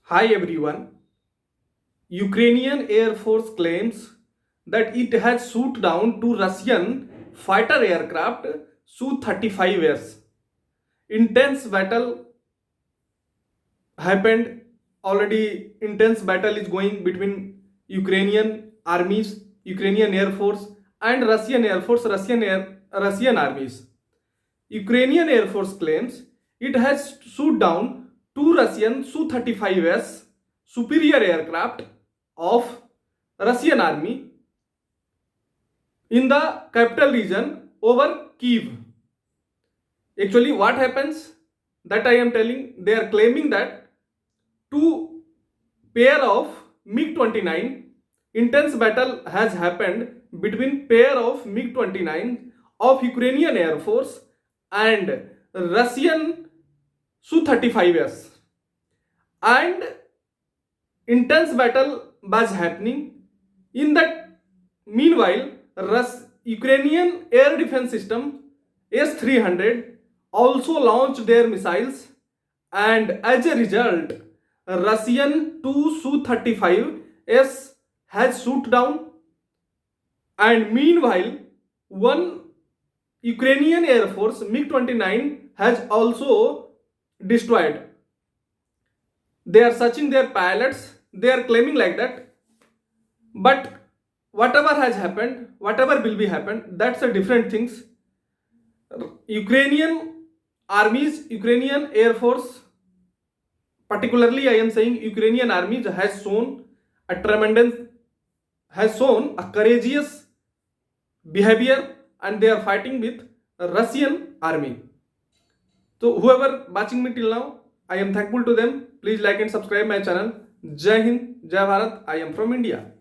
Hi everyone. Ukrainian Air Force claims that it has shot down two Russian fighter aircraft Su-35s. Intense battle happened already. Intense battle is going between Ukrainian armies, Ukrainian Air Force and Russian Air Force, Russian armies. Ukrainian Air Force claims it has shot down two Russian Su-35s superior aircraft of Russian army in the capital region over Kyiv. Actually, what happens that I am telling, they are claiming that two pair of MiG-29 intense battle has happened between pair of MiG-29 of Ukrainian Air Force and Russian Su-35s, and intense battle was happening. In that meanwhile, Ukrainian air defense system S-300 also launched their missiles, and as a result, Russian 2 Su-35s has shot down, and meanwhile, one Ukrainian Air Force MiG-29 has also destroyed. They are searching their pilots, they are claiming like that. But whatever has happened, whatever will be happened, that's a different things. Ukrainian armies, Ukrainian Air Force, particularly I am saying Ukrainian armies has shown a courageous behavior, and they are fighting with Russian army. So whoever watching me till now, I am thankful to them. Please like and subscribe my channel. Jai Hind, Jai Bharat. I am from India.